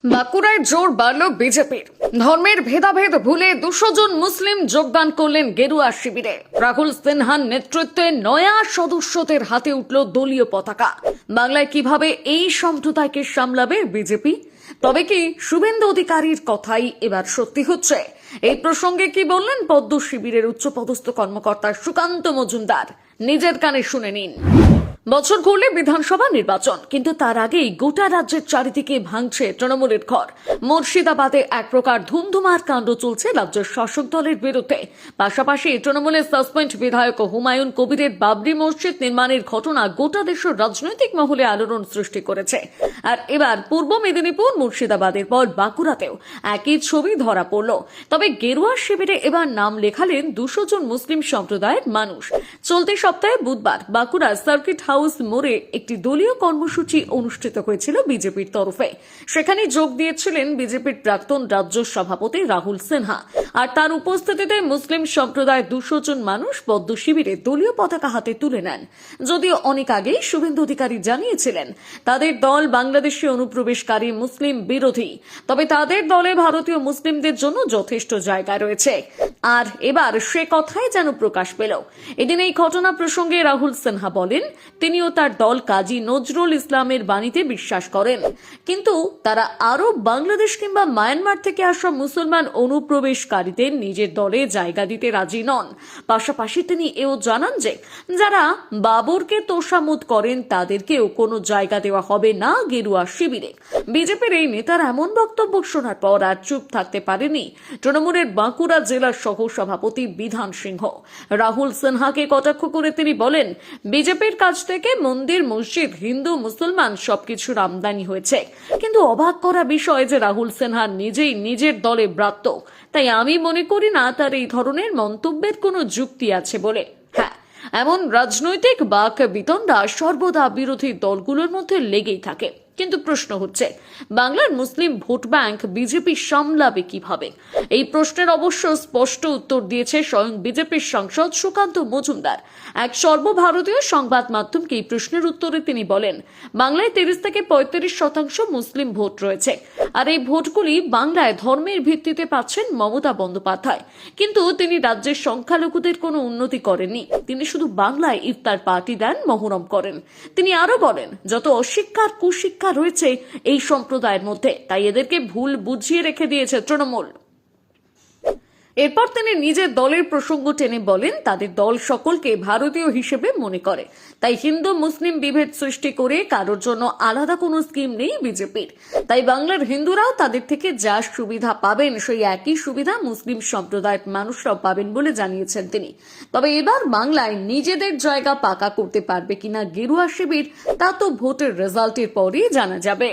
বাঁকুড়ায় জোর বাড়ল বিজেপির। ধর্মের ভেদাভেদ ভুলে 200 জন মুসলিম যোগদান করলেন গেরুয়া শিবিরে। রাহুল সিনহার নেতৃত্বে নয়া সদস্যদের হাতে উঠল দলীয় পতাকা। বাংলায় কিভাবে এই সম্প্রদায়কে সামলাবে বিজেপি? তবে কি শুভেন্দু অধিকারীর কথাই এবার সত্যি হচ্ছে? এই প্রসঙ্গে কি বললেন পদ্ম শিবিরের উচ্চপদস্থ কর্মকর্তা সুকান্ত মজুমদার? নিজের কানে শুনে নিন। বছর ঘুরলে বিধানসভা নির্বাচন, কিন্তু তার আগেই গোটা রাজ্যের চারিদিকে ভাঙছে তৃণমূলের ঘর। মুর্শিদাবাদে এক প্রকার ধুমধুমার কাণ্ড চলছে রাজ্যের শাসক দলের বিরুদ্ধে। পাশাপাশি তৃণমূলের সাসপেন্ড বিধায়ক হুমায়ুন কবিরের বাবরি মসজিদ নির্মাণের ঘটনা গোটা দেশের রাজনৈতিক মহলে আলোড়ন সৃষ্টি করেছে। আর এবার পূর্ব মেদিনীপুর, মুর্শিদাবাদের পর বাঁকুড়াতেও একই ছবি ধরা পড়ল। তবে গেরুয়া শিবিরে এবার নাম লেখালেন 200 জন মুসলিম সম্প্রদায়ের মানুষ। চলতি সপ্তাহে বুধবার বাঁকুড়া সার্কিট হাউস মোড়ে একটি দলীয় কর্মসূচি অনুষ্ঠিত হয়েছিল বিজেপির তরফে। সেখানে যোগ দিয়েছিলেন বিজেপির প্রাক্তন রাজ্য সভাপতি রাহুল সিনহা। আর তার উপস্থিতিতে মুসলিম সম্প্রদায়ের 200 জন মানুষ পদ্ম শিবিরে দলীয় পতাকা হাতে তুলে নেন। যদিও অনেক আগেই শুভেন্দু অধিকারী জানিয়েছিলেন তাদের দল বাংলাদেশে অনুপ্রবেশকারী মুসলিম বিরোধী, তবে তাদের দলে ভারতীয় মুসলিমদের জন্য যথেষ্ট জায়গা রয়েছে। আর এবার সে কথাই যেন প্রকাশ পেল। এদিন এই ঘটনা প্রসঙ্গে রাহুল সিনহা বলেন তিনিও তার দল কাজী নজরুল ইসলামের বাণীতে বিশ্বাস করেন, কিন্তু তারা আরো বাংলাদেশ কিংবা মায়ানমার থেকে আসা মুসলমান অনুপ্রবেশকারীদের নিজের দলে জায়গা দিতে রাজি নন। পাশাপাশি তিনি এও জানান যে যারা বাবরকে তোষামোদ করেন তাদেরকেও কোনো জায়গা দেওয়া হবে না গেরুয়া শিবিরে। বিজেপির এই নেতার এমন বক্তব্য শোনার পর আর চুপ থাকতে পারেনি তৃণমূলের বাঁকুড়া জেলার সহ সভাপতি বিধান সিংহ। রাহুল সিনহাকে কটাক্ষ করে তিনি বলেন বিজেপির কাছ থেকে মন্দির, মসজিদ, হিন্দু, মুসলমান সবকিছুর আমদানি হয়েছে, কিন্তু অবাক করা বিষয় যে রাহুল সিনহা নিজেই নিজের দলে ব্রাত্য। তাই আমি মনে করি না তার এই ধরনের মন্তব্যের কোনো যুক্তি আছে বলে। হ্যাঁ, এমন রাজনৈতিক বাক বিতণ্ডা সর্বদা বিরোধী দলগুলোর মধ্যে লেগেই থাকে, কিন্তু প্রশ্ন হচ্ছে বাংলার মুসলিম ভোট ব্যাংক বিজেপি সামলাবে কিভাবে? এই প্রশ্নের অবশ্য স্পষ্ট উত্তর দিয়েছে স্বয়ং বিজেপির সাংসদ সুকান্ত মজুমদার। এক সর্বভারতীয় সংবাদ মাধ্যমকে এই প্রশ্নের উত্তরে তিনি বলেন বাংলায় 30 থেকে 35% মুসলিম ভোট রয়েছে, আর এই ভোটগুলি বাংলায় ধর্মের ভিত্তিতে পাচ্ছেন মমতা বন্দ্যোপাধ্যায়। কিন্তু তিনি রাজ্যের সংখ্যালঘুদের কোনো উন্নতি করেননি, তিনি শুধু বাংলায় ইফতার পার্টি দেন, মহরম করেন। তিনি আরো বলেন যত অশিক্ষার কুশিক্ষা রয়েছে এই সম্প্রদায়ের মধ্যে, তাই এদেরকে ভুল বুঝিয়ে রেখে দিয়েছে তৃণমূল। এরপর তিনি নিজের দলের প্রসঙ্গ টেনে বলেন তাদের দল সকলকে ভারতীয় হিসেবে মনে করে, তাই হিন্দু মুসলিম বিভেদ সৃষ্টি করে কারোর জন্য আলাদা কোনো স্কিম নেই বিজেপির। তাই বাংলার হিন্দুরাও তাদের থেকে যা সুবিধা পাবেন সেই একই সুবিধা মুসলিম সম্প্রদায়ের মানুষরাও পাবেন বলে জানিয়েছেন তিনি। তবে এবার বাংলায় নিজেদের জায়গা পাকা করতে পারবে কিনা গেরুয়া শিবির তা তো ভোটের রেজাল্টের পরই জানা যাবে।